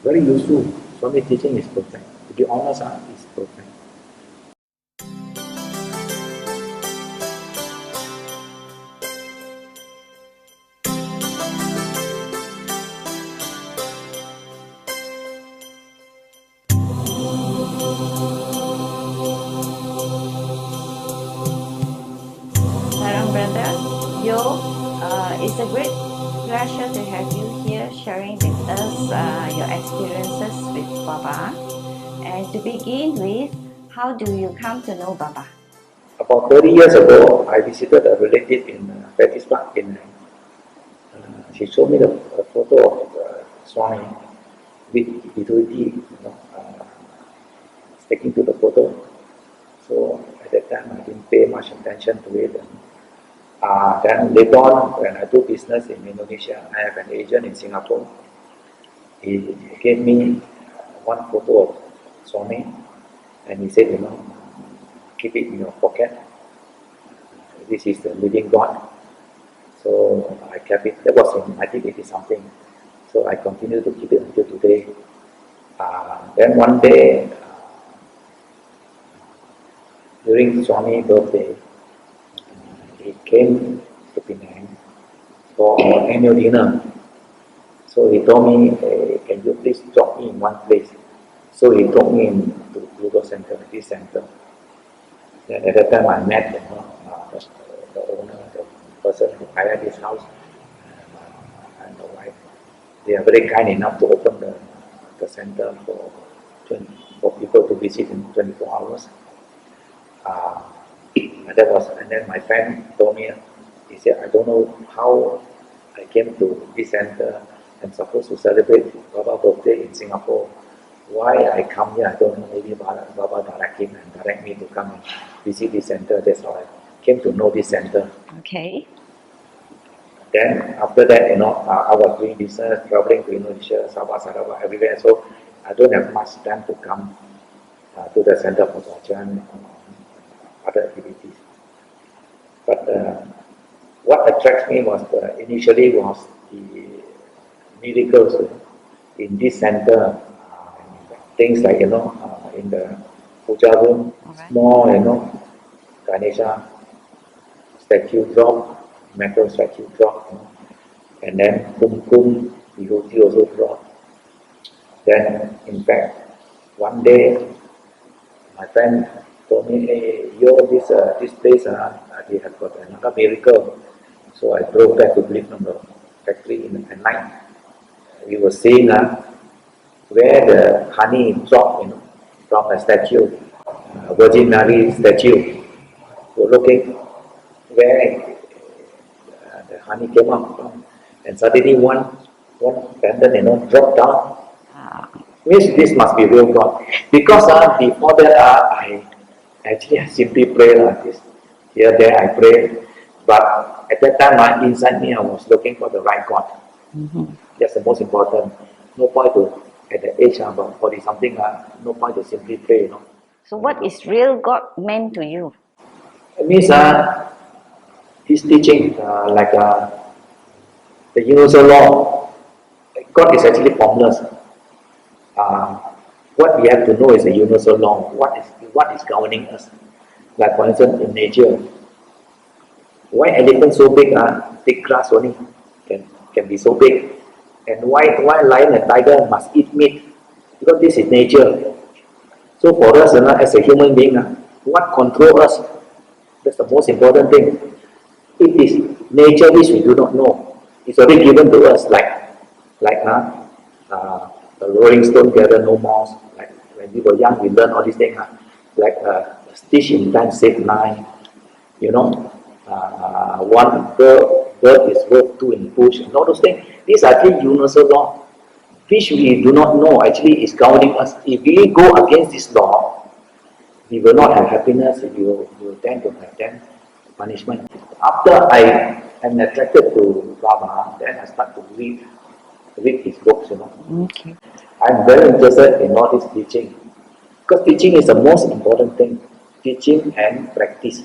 very useful. Swami teaching is perfect. To be honest, it's perfect. Brother Yeoh, it's a great pleasure to have you here sharing with us your experiences with Baba. And to begin with, how do you come to know Baba? About 30 years ago, I visited a relative in Betty's Park. She showed me a photo of Swami with devotees, sticking to the photo. So at that time, I didn't pay much attention to it. Then later on, when I do business in Indonesia, I have an agent in Singapore. He gave me one photo of Swami, and he said, keep it in your pocket. This is the living God. So I kept it. That was in 1980 something. So I continue to keep it until today. Then one day, during Swami's birthday, he came to Penang for our annual dinner. So he told me, hey, can you please drop me in one place? So he took me to Google Center, this center. Then at that time I met the owner, the person who hired this house, and the wife. They are very kind enough to open the center for people to visit in 24 hours. And then my friend told me, he said, I don't know how I came to this center. I'm supposed to celebrate Baba's birthday in Singapore. Why I come here, I don't know. Maybe Baba directed and direct me to come and visit this center. That's how I came to know this center. Okay. Then after that, I was doing business, traveling to Indonesia, Sabah, Sarawak, everywhere. So I don't have much time to come to the center for bhajan or other activities. But what attracts me was initially was the miracles in this center. Things like in the puja room, small Ganesha statue drop, metal statue drop, and then Kum devotee also drop. Then in fact, one day my friend told me, hey, this place, they have got another miracle. So I drove back to believe from the factory at night. We were seeing where the honey dropped, from the statue, Virgin Mary statue. We're looking where the honey came up from, and suddenly one pendant, dropped down. Means this must be real God. Because before that, I simply pray like this. Here, there, I pray. But at that time, inside me, I was looking for the right God. That's the most important. No point to, at the age of about 40 something, no point to simply pray. So what is real God meant to you? It means his teaching, like the universal law. God is actually formless. What we have to know is the universal law. What is governing us? Like for instance, in nature, why elephant so big? Take grass only can be so big. And why lion and tiger must eat meat? Because this is nature. So for us, as a human being, what controls us? That's the most important thing. It is nature which we do not know. It's already given to us, like the rolling stone gather no moss. Like when we were young, we learn all these things. Like stitch in time save 9. One bird is worth 2 in bush, and all those things. These are the universal law, which we do not know actually is governing us. If we go against this law, we will not have happiness. We will tend to have then punishment. After I am attracted to Baba, then I start to read his books. Okay. I'm very interested in all this teaching, because teaching is the most important thing. Teaching and practice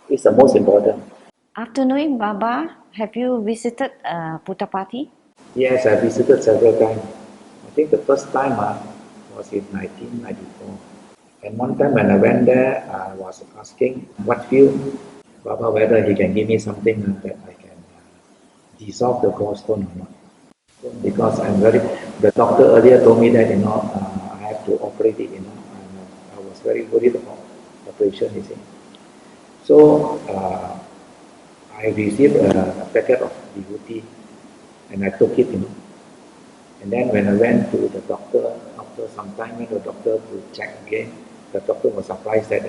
is the most important. After knowing Baba, have you visited Puttapati? Yes, I visited several times. I think the first time was in 1994. And one time when I went there, I was asking what field, Baba, whether he can give me something that I can dissolve the gallstone or not. Because the doctor earlier told me that, I have to operate it, and I was very worried about operation, you see. So I received a packet of devotees and I took it, And then when I went to the doctor, after some time, when the doctor to check again, the doctor was surprised that,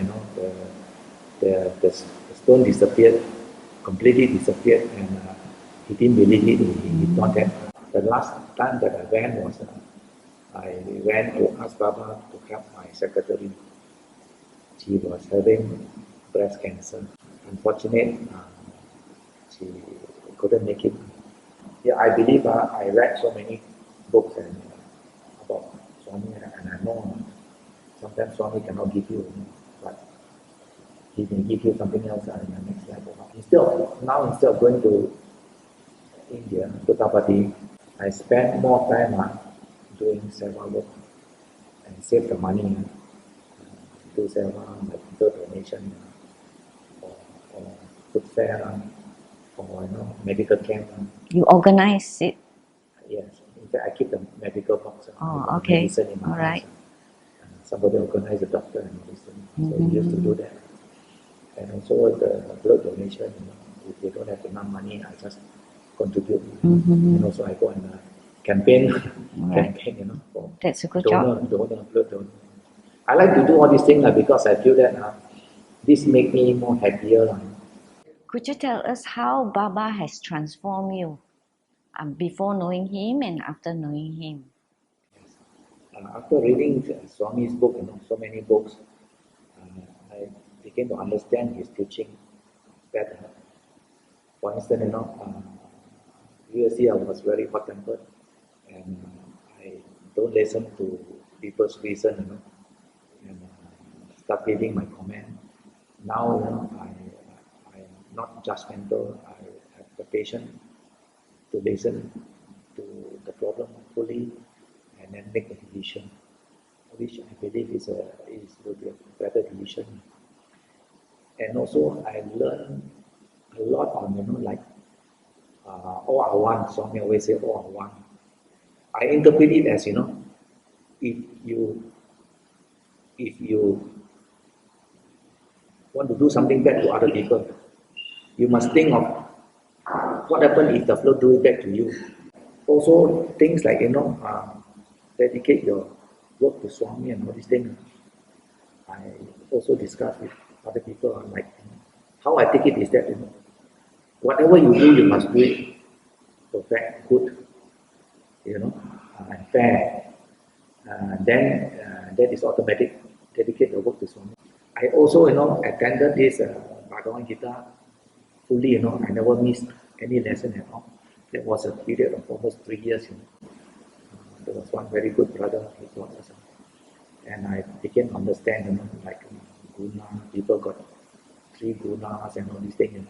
the stone disappeared, completely disappeared, and he didn't believe it. He thought that the last time that I went was, I went to ask Baba to help my secretary. She was having breast cancer. Unfortunately, she couldn't make it. Yeah, I believe I read so many books about Swami, and I know sometimes Swami cannot give you, but he can give you something else in the next level. Instead of going to India, to Tapati, I spend more time doing seva work and save the money, do seva, like donation, or food fair, or medical camp. You organize it? Yes, in fact I keep the medical box. Okay. Medicine in my house. Somebody organized a doctor and medicine, so we used to do that. And also the blood donation, if they don't have enough money, I just contribute. And also I go and campaign, for that's a good blood donor. I like to do all these things because I feel that this make me more happier. Could you tell us how Baba has transformed you before knowing him and after knowing him? After reading Swami's book, so many books, I began to understand his teaching better. For instance, previously I was very hot-tempered, and I don't listen to people's reason, and start giving my comment. Now, I am not judgmental. I have the patience to listen to the problem fully and then make a decision, which I believe will be a better decision. And also I learned a lot on, all I want. Swami always say, all I want. I interpret it as, if you want to do something bad to other people, you must think of what happens if the flow do it back to you. Also, things like, dedicate your work to Swami and all these things. I also discuss with other people, like, how I take it is that, whatever you do, you must do it perfect, good, and fair. Then that is automatic. Dedicate your work to Swami. I also, attended this Bhagavan Gita fully. I never missed any lesson at all. That was a period of almost 3 years. There was one very good brother who taught us, and I began to understand, like guna. People got 3 gunas and all these things.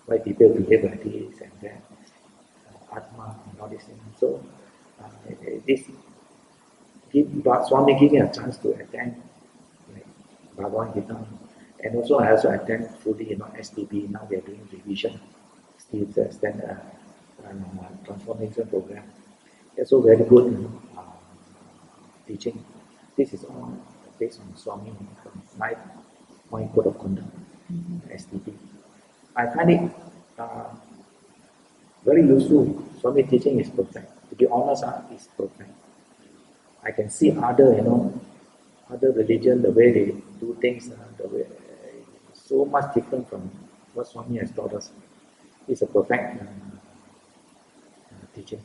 Why people behave like this and that, atma and all these things. So this Swami gave me a chance to attend Bhagavan Gita, and also I also attend fully, STB. Now they are doing revision, still standard transformation program. It's also very good teaching. This is all based on Swami, my code of conduct, STB. I find it very useful. Swami teaching is perfect. To be honest, it's perfect. I can see other religion, the way they do things, the way so much different from what Swami has taught us. It's a perfect teaching.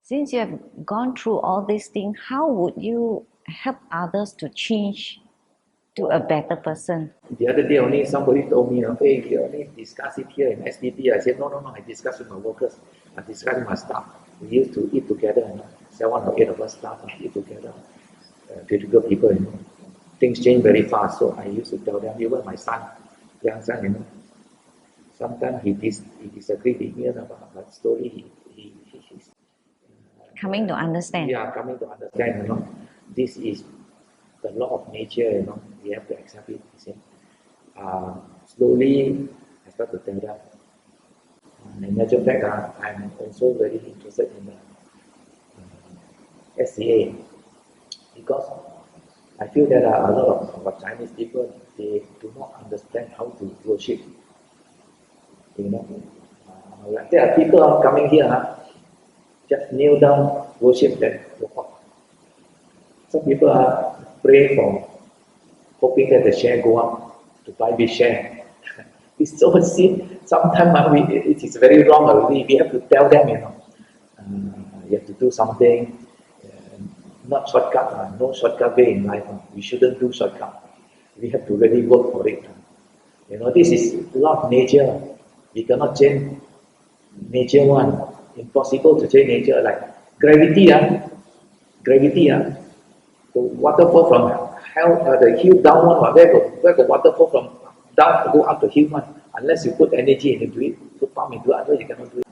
Since you have gone through all these things, how would you help others to change to a better person? The other day only somebody told me, hey, you only discuss it here in SDT. I said, no, I discuss with my workers. I discuss with my staff. We used to eat together, 7 or 8 of us staff eat together. Critical people, things change very fast. So I used to tell them, even my son, young son, sometimes he disagrees with me, but slowly he coming to understand. Yeah, coming to understand, this is the law of nature, we have to accept it. Slowly, I start to tell them. In actual fact, I'm also very interested in the SCA because I feel that a lot of our Chinese people, they do not understand how to worship. There are people coming here, just kneel down, worship, then walk off. Some people pray for, hoping that the share go up to buy this share. It's so sin. Sometimes it is very wrong already. We have to tell them, you have to do something. Not shortcut, no shortcut way in life. We shouldn't do shortcut. We have to really work for it. This is law of nature. We cannot change nature one. Impossible to change nature. Like gravity, the waterfall from hell, the hill down one, where the waterfall from down go up the hill one. Unless you put energy into it, to pump into it, otherwise you cannot do it.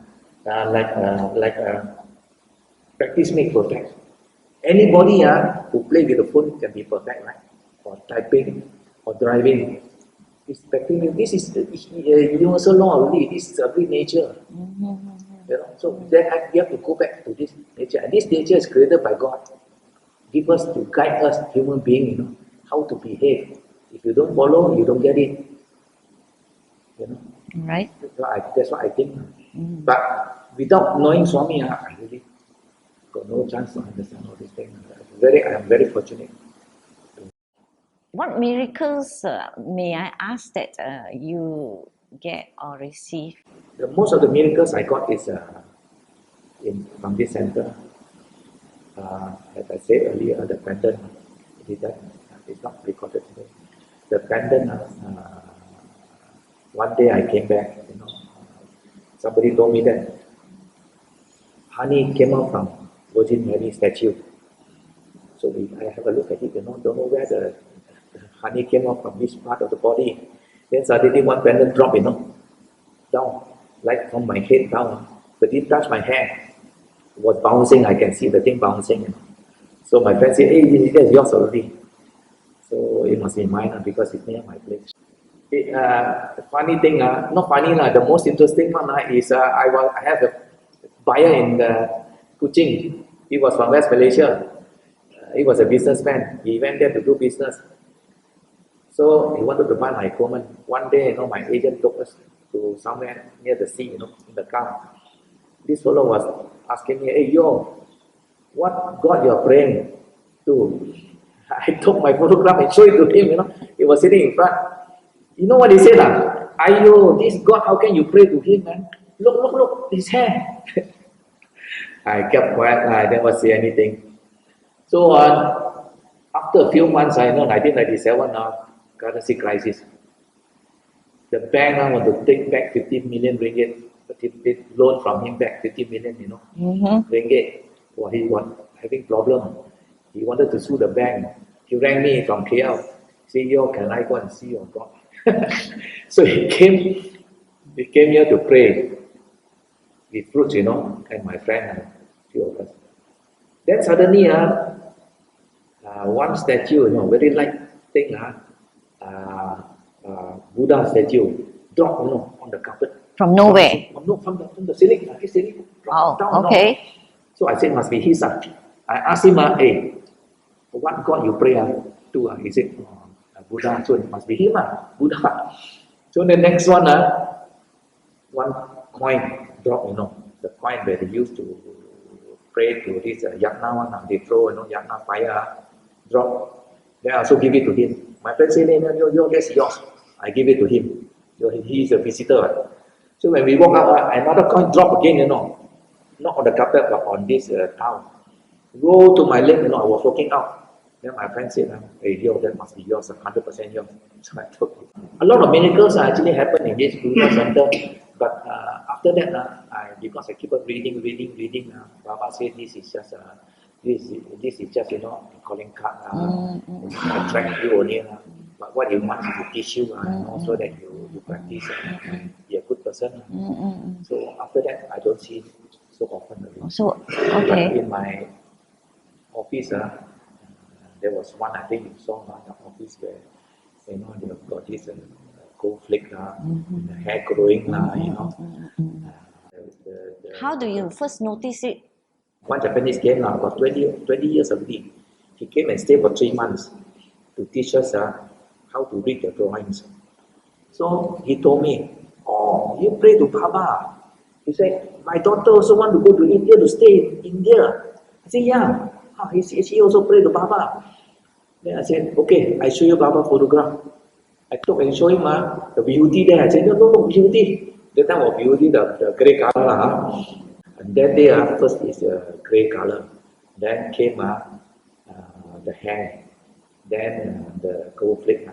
Practice make perfect. Anybody who play with the phone can be perfect, right? Or typing, or driving. This is universal law already. This is every nature. So then you have to go back to this nature. And this nature is created by God. Give us to guide us, human being, how to behave. If you don't follow, you don't get it. Right. That's what I think. But without knowing Swami, I really got no chance to understand all these things. I am very fortunate. What miracles may I ask that you get or receive? Most of the miracles I got is from this center. As I said earlier, the pendant, it's not recorded today. The pendant, one day I came back, somebody told me that honey came out from Virgin Mary statue. So I have a look at it, don't know where the honey came out from which part of the body. Then suddenly one pendant dropped, down, like from my head down, but it touched my hair. It was bouncing, I can see the thing bouncing. So my friend said, hey, this is yours already. So it must be mine because it's near my place. The funny thing, not funny, the most interesting one is I have a buyer in Kuching. He was from West Malaysia. He was a businessman. He went there to do business. So he wanted to buy my equipment. One day, my agent took us to somewhere near the sea, in the car. This fellow was asking me, hey, yo, what God you're praying to? I took my photograph and showed it to him, He was sitting in front. You know what he said? Ayo, this God, how can you pray to him, man? Look, his hair. I kept quiet, I never say anything. So after a few months, 1997 currency crisis. The bank want to take back 50 million ringgit. They loan from him back 50 million, ringgit. Well, he was having problem. He wanted to sue the bank. He rang me from KL. Say, yo, can I go and see your God? So he came here to pray with fruits, and my friend, few of us. Then suddenly, one statue, very light thing, Buddha statue, dropped, on the carpet. From nowhere? From the ceiling, down. Okay. So I said, must be his. I asked him, hey, what God you pray to? He said, Buddha. So it must be him, Buddha. So the next one, one coin drop, the coin where they used to pray to this yagna one, they throw, yagna fire, drop. Then I also give it to him. My friend said, yo, that's yours. I give it to him. So he is a visitor. So when we walk out, another coin drop again, not on the carpet, but on this towel. Roll to my leg, I was walking out. Then my friend said, hey, yo, that must be yours, 100% yours. So I took it. A lot of miracles actually happen in this Buddha center. But after that, because I keep on reading, Baba said this is just calling card, attract you only. But what he wants is to teach you, so that you practice, be a good person. So after that, I don't see so often already. So, But okay. in my office, there was one I think you saw the office where they got this gold flake, the hair growing, How do you first notice it? One Japanese came about 20 years already. He came and stayed for 3 months to teach us how to read the drawings. So he told me, "Oh, you pray to Baba." He said, "My daughter also want to go to India to stay in India." I said, "Yeah." She also pray to Baba. Then I said, "Okay, I show you Baba photograph." I took and show him the beauty there. I said, no, beauty. That time was beauty, the grey color. And that day, first is grey color. Then came the hair. Then the gold flake.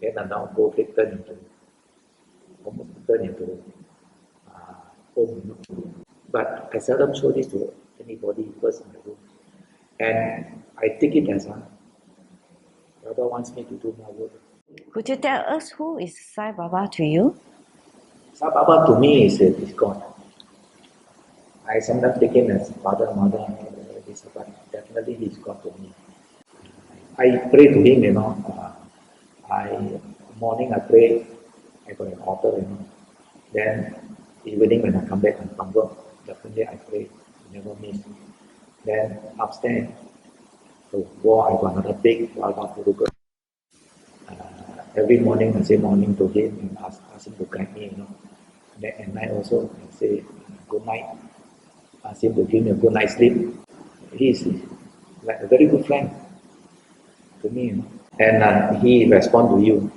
Then now gold flake turned into home. But I seldom show this to anybody first in the room. And I take it as Baba wants me to do more work. Could you tell us who is Sai Baba to you? Sai Baba to me is God. I sometimes take him as father, mother, but definitely he's God to me. I pray to him, morning I pray, I got an altar, Then evening when I come back from work, definitely I pray, never miss. Then upstairs, the wall I got another big Baba photograph. Every morning I say morning to him and ask him to guide me, Then at night also I say good night. Ask him to give me a good night's sleep. He is like a very good friend to me, And he respond to you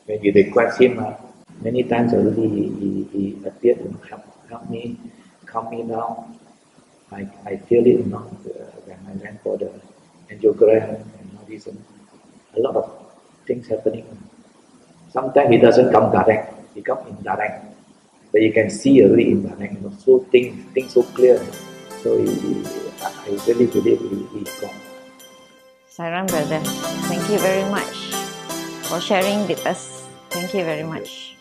when you request him. Many times already he appeared to help me, calm me down. I feel it, when I went for the angiogram and all this, a lot of things happening. Sometimes he doesn't come direct, he comes indirect. But you can see already indirect, so things so clear. So I really believe he's God. Sairam brother, thank you very much for sharing with us. Thank you very much.